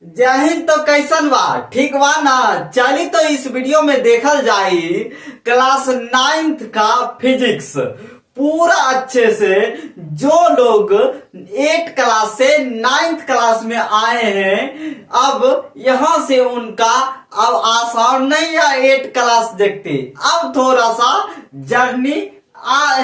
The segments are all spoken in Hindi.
जय हिंद। तो कैसन बा? ठीक बा ना? चली तो इस वीडियो में देखल जाई क्लास 9th का फिजिक्स पूरा अच्छे से। जो लोग 8 क्लास से 9th क्लास में आए हैं, अब यहां से उनका अब आसान नहीं है 8 क्लास देखते। अब थोड़ा सा जर्नी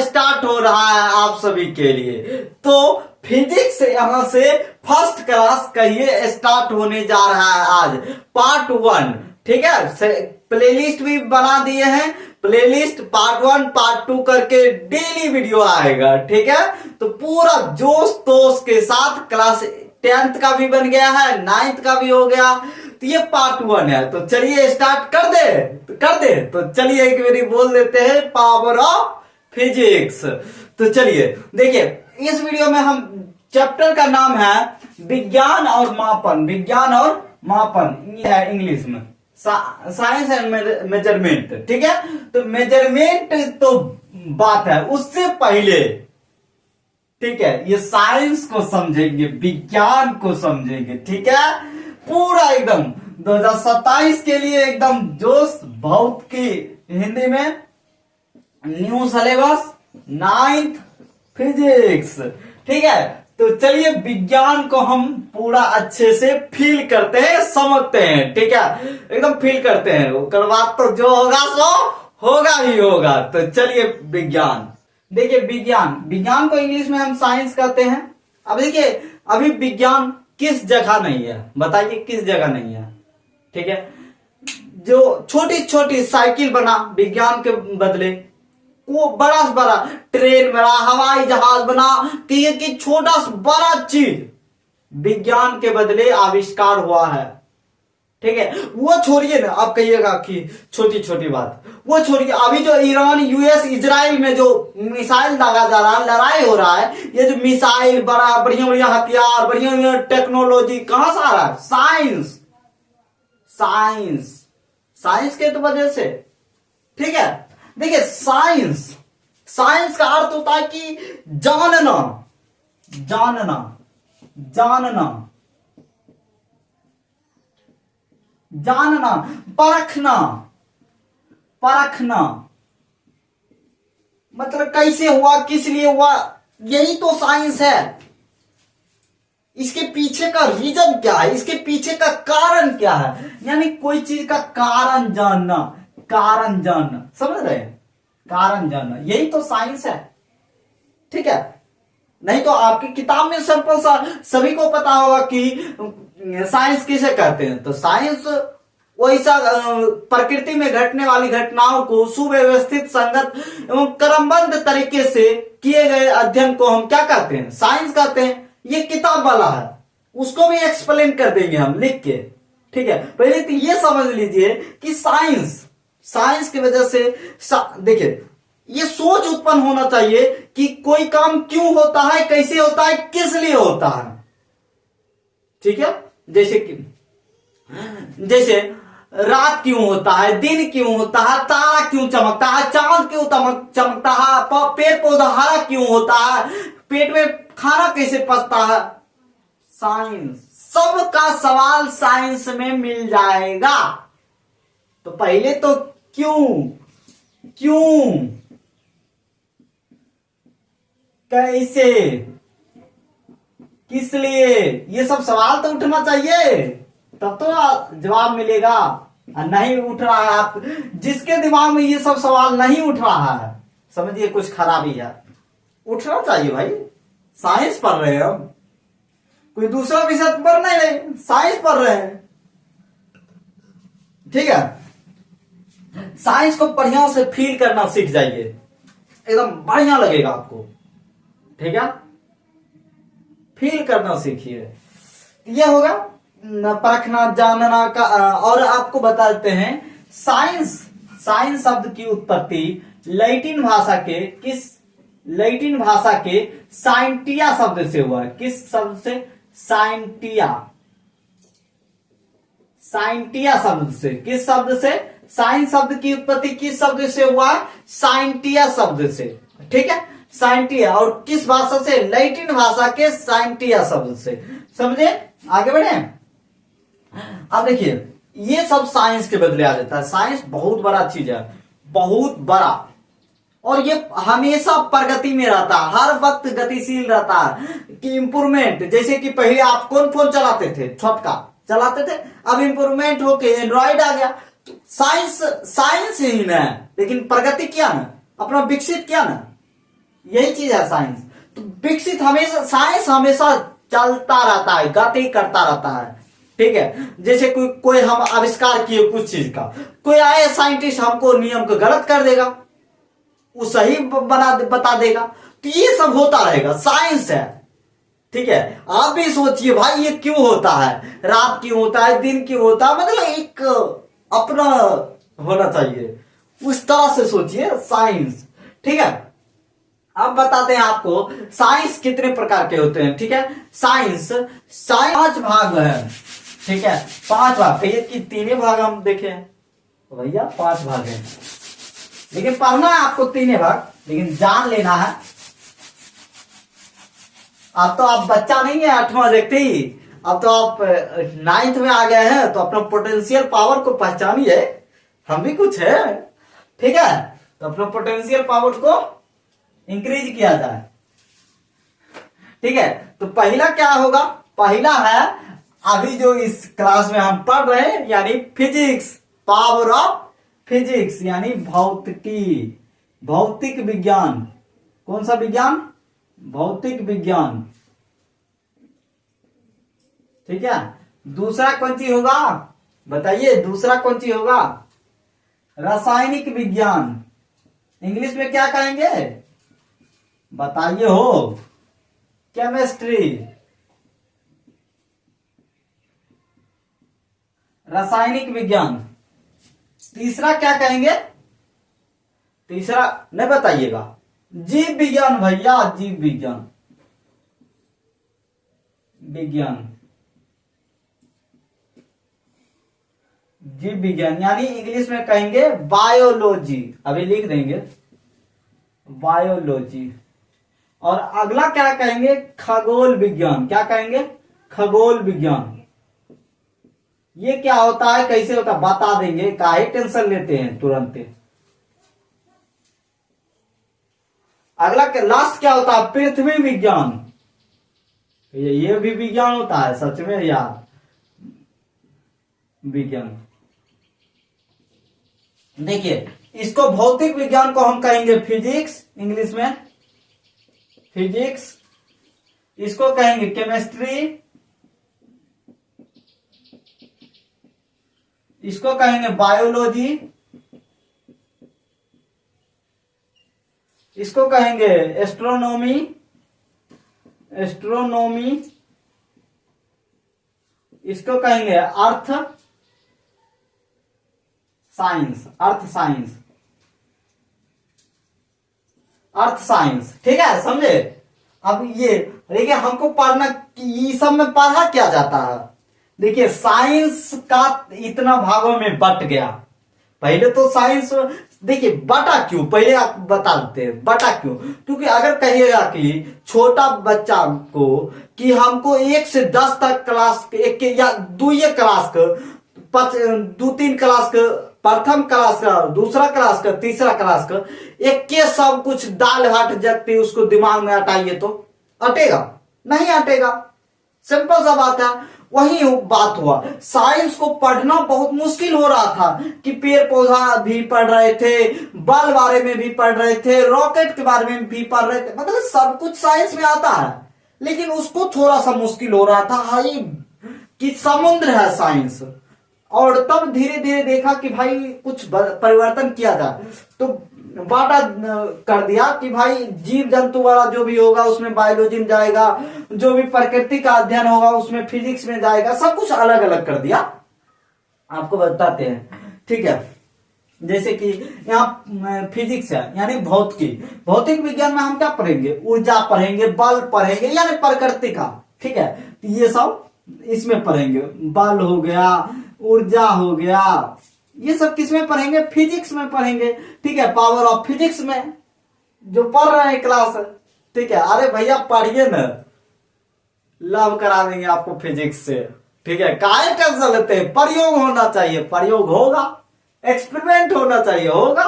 स्टार्ट हो रहा है आप सभी के लिए। तो फिजिक्स यहां से फर्स्ट क्लास कहिए स्टार्ट होने जा रहा है आज, पार्ट 1। ठीक है, प्लेलिस्ट भी बना दिए हैं। प्लेलिस्ट पार्ट 1 पार्ट 2 करके डेली वीडियो आएगा। ठीक है, तो पूरा जोश तोश के साथ क्लास 10th का भी बन गया है, 9th का भी हो गया। तो ये पार्ट 1 है। तो चलिए स्टार्ट कर दे। तो चलिए एक बारी बोल देते हैं पावर ऑफ फिजिक्स। तो चलिए देखिए, इस वीडियो में हम चैप्टर का नाम है विज्ञान और मापन। विज्ञान और मापन ये है इंग्लिश में, साइंस एंड मेजरमेंट। ठीक है, तो मेजरमेंट तो बात है, उससे पहले ठीक है ये साइंस को समझेंगे, विज्ञान को समझेंगे। ठीक है, पूरा एकदम 2027 के लिए एकदम जोश बहुत की। हिंदी में न्यू सिलेबस 9th फिजिक्स। ठीक है, तो चलिए विज्ञान को हम पूरा अच्छे से फील करते हैं, समझते हैं। ठीक है, एकदम फील करते हैं। उसके बाद तो जो होगा सो होगा ही होगा। तो चलिए विज्ञान देखिए। विज्ञान को इंग्लिश में हम साइंस कहते हैं। अब देखिए, अभी विज्ञान किस जगह नहीं है, बताइए किस जगह नहीं है। ठीक है, जो छोटी छोटी साइकिल बना विज्ञान के बदले, वो बड़ा से बड़ा ट्रेन बना, हवाई जहाज बना, कि छोटा से बड़ा चीज विज्ञान के बदले आविष्कार हुआ है। ठीक है, वो छोड़िए ना, आप कहिएगा कि छोटी छोटी बात, वो छोड़िए। अभी जो ईरान यूएस इजराइल में जो मिसाइल दागा जा रहा है, लड़ाई हो रहा है, ये जो मिसाइल बड़ा बढ़िया बढ़िया हथियार, बढ़िया बढ़िया टेक्नोलॉजी कहां से आ रहा है? साइंस के तो वजह से। ठीक है, देखिए साइंस का अर्थ होता है कि जानना, परखना। मतलब कैसे हुआ, किस लिए हुआ, यही तो साइंस है। इसके पीछे का रीजन क्या है, इसके पीछे का कारण क्या है, यानी कोई चीज का कारण जानना, समझ रहे हैं? कारण जानना, यही तो साइंस है। ठीक है, नहीं तो आपकी किताब में सिंपल सा सभी को पता होगा कि साइंस किसे कहते हैं। तो साइंस वैसा प्रकृति में घटने वाली घटनाओं को सुव्यवस्थित, संगत एवं क्रमबद्ध तरीके से किए गए अध्ययन को हम क्या कहते हैं? साइंस कहते हैं। ये किताब वाला है, उसको भी एक्सप्लेन कर देंगे हम लिख के। ठीक है, पहले तो ये समझ लीजिए कि साइंस की वजह से देखिए, ये सोच उत्पन्न होना चाहिए कि कोई काम क्यों होता है, कैसे होता है, किस लिए होता है। ठीक है, जैसे रात क्यों होता है, दिन क्यों होता है, तारा क्यों चमकता है, चांद क्यों चमकता है, पेड़ पौधा हरा क्यों होता है, पेट में खाना कैसे पचता है। साइंस, सबका सवाल साइंस में मिल जाएगा। तो पहले तो क्यों, कैसे, किस लिए, ये सब सवाल तो उठना चाहिए, तब तो जवाब मिलेगा। नहीं उठ रहा है, आप जिसके दिमाग में ये सब सवाल नहीं उठ रहा है, समझिए कुछ खराबी है। उठना चाहिए भाई, साइंस पढ़ रहे हैं हम, कोई दूसरा विषय पढ़ नहीं रहे, साइंस पढ़ रहे हैं। ठीक है, साइंस को बढ़िया से फील करना सीख जाइए, एकदम बढ़िया लगेगा आपको। ठीक है, फील करना सीखिए। यह होगा परखना, जानना का। और आपको बताते हैं साइंस शब्द की उत्पत्ति लैटिन भाषा के साइंटिया शब्द से हुआ है। किस शब्द से? साइंटिया शब्द से। किस शब्द से? साइंस शब्द की उत्पत्ति किस शब्द से हुआ है? साइंटिया शब्द से। ठीक है, साइंटिया। और किस भाषा से? लैटिन भाषा के साइंटिया शब्द से। समझे? आगे बढ़े। अब देखिए ये सब साइंस के बदले आ जाता है। साइंस बहुत बड़ा चीज है, बहुत बड़ा, और ये हमेशा प्रगति में रहता है, हर वक्त गतिशील रहता है कि इंप्रूवमेंट। जैसे कि पहले आप कौन फोन चलाते थे, छोटका चलाते थे, अब इंप्रूवमेंट होके एंड्रॉइड आ गया। तो साइंस साइंस ही ना, लेकिन प्रगति क्या ना, अपना विकसित क्या ना, यही चीज है साइंस। तो विकसित हमेशा, साइंस हमेशा चलता रहता है, गति करता रहता है, ठीक है। जैसे कोई हम आविष्कार किए कुछ चीज का, कोई आए साइंटिस्ट हमको नियम को गलत कर देगा, वो सही बता देगा। तो ये सब होता रहेगा, साइंस है, ठीक है। आप भी सोचिए भाई ये क्यों होता है, रात क्यों होता है, दिन क्यों होता है, मतलब एक अपना होना चाहिए, उस तरह से सोचिए साइंस, ठीक है। अब बताते हैं आपको साइंस कितने प्रकार के होते हैं, ठीक है। साइंस 5 भाग है, ठीक है, 5 भाग। कहिए कि 3 भाग हम देखे तो भैया 5 भाग है, लेकिन पढ़ना है आपको 3 भाग, लेकिन जान लेना है। अब तो आप बच्चा नहीं है 8वां व्यक्ति, अब तो आप 9th में आ गए हैं, तो अपना पोटेंशियल पावर को पहचानिए, हम भी कुछ है, ठीक है। तो अपना पोटेंशियल पावर को इंक्रीज किया जाए, ठीक है। तो पहला क्या होगा, पहला है अभी जो इस क्लास में हम पढ़ रहे हैं, यानी फिजिक्स, पावर ऑफ फिजिक्स, यानी भौतिकी, भौतिक विज्ञान। कौन सा विज्ञान, भौतिक विज्ञान, ठीक है। दूसरा कौन सी होगा, बताइए दूसरा कौन सी होगा, रासायनिक विज्ञान, इंग्लिश में क्या कहेंगे बताइए हो, केमिस्ट्री, रासायनिक विज्ञान। तीसरा क्या कहेंगे, तीसरा नहीं बताइएगा, जीव विज्ञान भैया, जीव विज्ञान, विज्ञान, जीव विज्ञान, यानी इंग्लिश में कहेंगे बायोलॉजी, अभी लिख देंगे बायोलॉजी। और अगला क्या कहेंगे, खगोल विज्ञान, क्या कहेंगे, खगोल विज्ञान। ये क्या होता है, कैसे होता है बता देंगे, काहे टेंशन लेते हैं तुरंत। अगला लास्ट क्या होता है, पृथ्वी विज्ञान, ये भी विज्ञान होता है सच में यार, विज्ञान। देखिए इसको भौतिक विज्ञान को हम कहेंगे फिजिक्स, इंग्लिश में फिजिक्स, इसको कहेंगे केमिस्ट्री, इसको कहेंगे बायोलॉजी, इसको कहेंगे एस्ट्रोनॉमी, एस्ट्रोनॉमी, इसको कहेंगे earth science, earth science, earth science, ठीक है, समझे। अब ये देखिए हमको पढ़ना, ये सब में पढ़ा क्या जाता है, देखिए साइंस का इतना भागों में बट गया। पहले तो साइंस, देखिए बटा क्यों, पहले आप बता देते हैं बटा क्यों। क्योंकि अगर कहिएगा कि छोटा बच्चा को कि हमको 1 से 10 तक क्लास, एक या 2 क्लास का, 2-3 क्लास का, प्रथम क्लास का, दूसरा क्लास का, तीसरा क्लास का, एक के सब कुछ दाल भात जगते उसको दिमाग में अटाइए तो अटेगा नहीं, अटेगा, सिंपल सा बात है। वही बात हुआ, साइंस को पढ़ना बहुत मुश्किल हो रहा था कि पेड़ पौधा भी पढ़ रहे थे, बल बारे में भी पढ़ रहे थे, रॉकेट के बारे में भी पढ़ रहे थे, मतलब सब कुछ साइंस में आता है, लेकिन उसको थोड़ा सा मुश्किल हो रहा था हाई कि समुद्र है साइंस। और तब धीरे धीरे देखा कि भाई कुछ परिवर्तन किया जाए, तो बाटा कर दिया कि भाई जीव जंतु वाला जो भी होगा उसमें बायोलॉजी में जाएगा, जो भी प्रकृति का अध्ययन होगा उसमें फिजिक्स में जाएगा, सब कुछ अलग अलग कर दिया। आपको बताते हैं, ठीक है। जैसे कि यहाँ फिजिक्स है यानी भौतिकी, भौतिक विज्ञान में हम क्या पढ़ेंगे, ऊर्जा पढ़ेंगे, बल पढ़ेंगे, यानी प्रकृति का, ठीक है। तो ये सब इसमें पढ़ेंगे, बल हो गया, ऊर्जा हो गया, ये सब किस में पढ़ेंगे, फिजिक्स में पढ़ेंगे, ठीक है। पावर ऑफ फिजिक्स में जो पढ़ रहे हैं क्लास, ठीक है। अरे भैया पढ़िए ना, लव करा देंगे आपको फिजिक्स से, ठीक है, काहे टेंशन लेते हैं, प्रयोग होना चाहिए, प्रयोग होगा, एक्सपेरिमेंट होना चाहिए, होगा,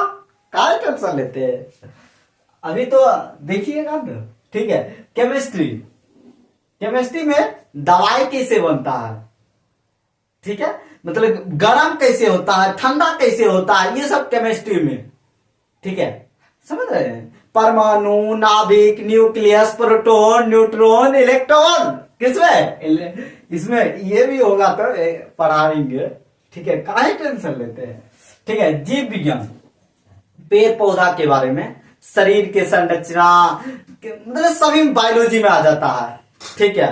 काहे टेंशन लेते हैं। अभी तो देखिएगा ना, ठीक है। केमिस्ट्री, केमिस्ट्री में दवाई कैसे बनता है, ठीक है, मतलब गर्म कैसे होता है, ठंडा कैसे होता है, ये सब केमिस्ट्री में, ठीक है, समझ रहे हैं। परमाणु, नाभिक, न्यूक्लियस, प्रोटॉन, न्यूट्रॉन, इलेक्ट्रॉन, किसमें, इसमें ये भी होगा तो पढ़ाएंगे, ठीक है, काहे टेंशन लेते हैं, ठीक है। जीव विज्ञान, पेड़ पौधा के बारे में, शरीर के संरचना, मतलब सभी बायोलॉजी में आ जाता है, ठीक है।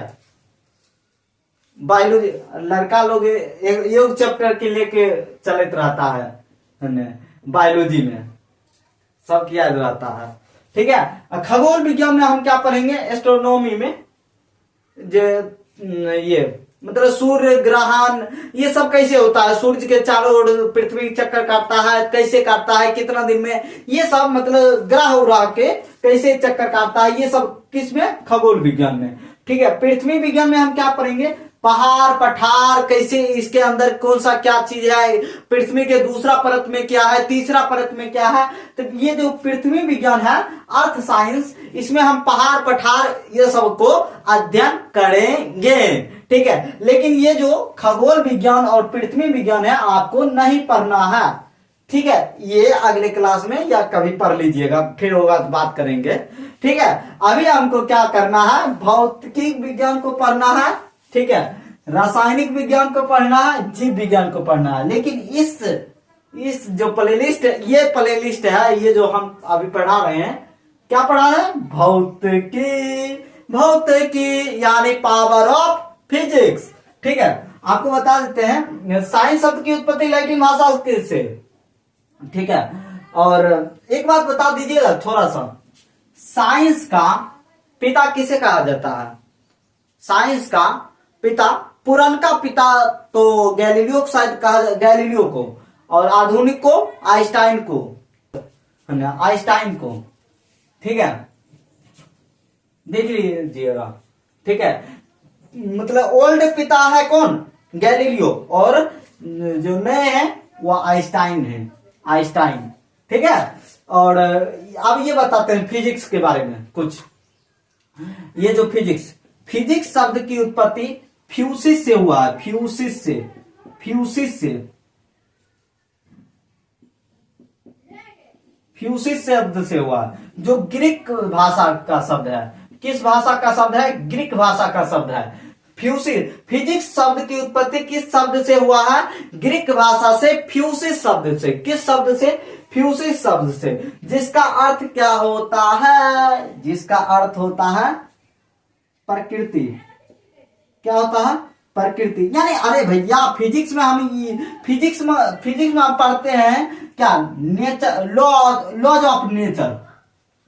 बायोलॉजी लड़का लोग एक चैप्टर के लेके चलत रहता है बायोलॉजी में, सब किया रहता है, ठीक है। खगोल विज्ञान में हम क्या पढ़ेंगे, एस्ट्रोनॉमी में ये मतलब सूर्य ग्रहण ये सब कैसे होता है, सूर्य के चारों ओर पृथ्वी चक्कर काटता है, कैसे काटता है, कितना दिन में, ये सब मतलब ग्रह उग्रह के कैसे चक्कर काटता है, ये सब किसमें, खगोल विज्ञान में, ठीक है। पृथ्वी विज्ञान में हम क्या पढ़ेंगे, पहाड़ पठार कैसे, इसके अंदर कौन सा क्या चीज है, पृथ्वी के दूसरा परत में क्या है, तीसरा परत में क्या है, तो ये जो पृथ्वी विज्ञान है, अर्थ साइंस, इसमें हम पहाड़ पठार ये सब को अध्ययन करेंगे, ठीक है। लेकिन ये जो खगोल विज्ञान और पृथ्वी विज्ञान है आपको नहीं पढ़ना है, ठीक है, ये अगले क्लास में या कभी पढ़ लीजिएगा, फिर होगा तो बात करेंगे, ठीक है। अभी हमको क्या करना है, भौतिकी विज्ञान को पढ़ना है, ठीक है, रासायनिक विज्ञान को पढ़ना है, जीव विज्ञान को पढ़ना है। लेकिन इस जो प्लेलिस्ट, ये प्लेलिस्ट है, ये जो हम अभी पढ़ा रहे हैं, क्या पढ़ा रहे हैं, भौतिकी, भौतिकी यानी पावर ऑफ फिजिक्स, ठीक है। आपको बता देते हैं साइंस शब्द की उत्पत्ति लैटिन भाषा से, ठीक है। और एक बात बता दीजिएगा थोड़ा सा, साइंस का पिता किसे कहा जाता है, साइंस का पिता, पुरानका पिता तो गैलीलियो को शायद कहा, गैलीलियो को, और आधुनिक को आइंस्टाइन को, आइंस्टाइन को, ठीक है, देख लीजिएगा, ठीक है। मतलब ओल्ड पिता है कौन, गैलीलियो, और जो नए हैं वो आइंस्टाइन है, आइंस्टाइन, ठीक है। और अब ये बताते हैं फिजिक्स के बारे में कुछ, ये जो फिजिक्स, फिजिक्स शब्द की उत्पत्ति फ्यूसिस से हुआ है, फ्यूसिस से, फ्यूसिस से, फ्यूसिस शब्द से हुआ है, जो ग्रीक भाषा का शब्द है। किस भाषा का शब्द है, ग्रीक भाषा का शब्द है फ्यूसिस। फिजिक्स शब्द की उत्पत्ति किस शब्द से हुआ है, ग्रीक भाषा से, फ्यूसिस शब्द से। किस शब्द से, फ्यूसिस शब्द से, जिसका अर्थ क्या होता है, जिसका अर्थ होता है प्रकृति। क्या होता है, प्रकृति, यानी अरे भैया फिजिक्स में हम, फिजिक्स में हम पढ़ते हैं क्या, nature, laws of nature,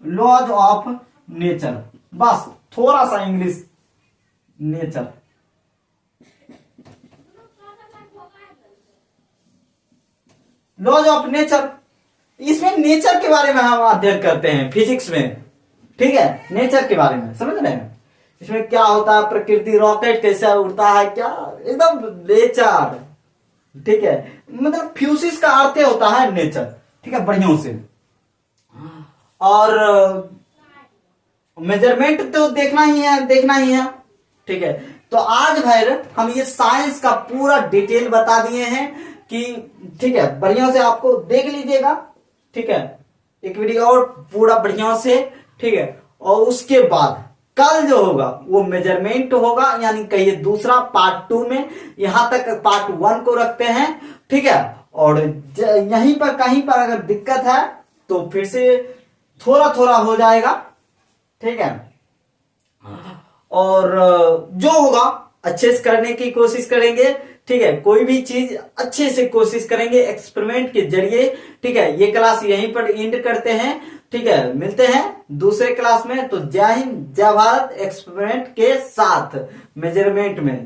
laws of nature, बस थोड़ा सा English, nature, laws of nature, इसमें नेचर के बारे में हम अध्ययन करते हैं फिजिक्स में, ठीक है, नेचर के बारे में, समझ रहे हैं। इसमें क्या होता है, प्रकृति, रॉकेट कैसे उड़ता है, क्या एकदम नेचर, ठीक है, मतलब फ्यूसिस का अर्थ होता है नेचर, ठीक है, बढ़िया से। और मेजरमेंट तो देखना ही है, ठीक है। तो आज भाई हम ये साइंस का पूरा डिटेल बता दिए हैं कि, ठीक है, बढ़िया से आपको देख लीजिएगा, ठीक है, एक वीडियो और पूरा बढ़िया से, ठीक है। और उसके बाद कल जो होगा वो मेजरमेंट होगा, यानी कहिए दूसरा पार्ट 2 में, यहां तक पार्ट 1 को रखते हैं, ठीक है। और यहीं पर कहीं पर अगर दिक्कत है तो फिर से थोड़ा थोड़ा हो जाएगा, ठीक है। और जो होगा अच्छे से करने की कोशिश करेंगे, ठीक है, कोई भी चीज अच्छे से कोशिश करेंगे एक्सपेरिमेंट के जरिए, ठीक है। ये क्लास यहीं पर एंड करते हैं, ठीक है, मिलते हैं दूसरे क्लास में। तो जय हिंद, जय भारत, एक्सपेरिमेंट के साथ मेजरमेंट में।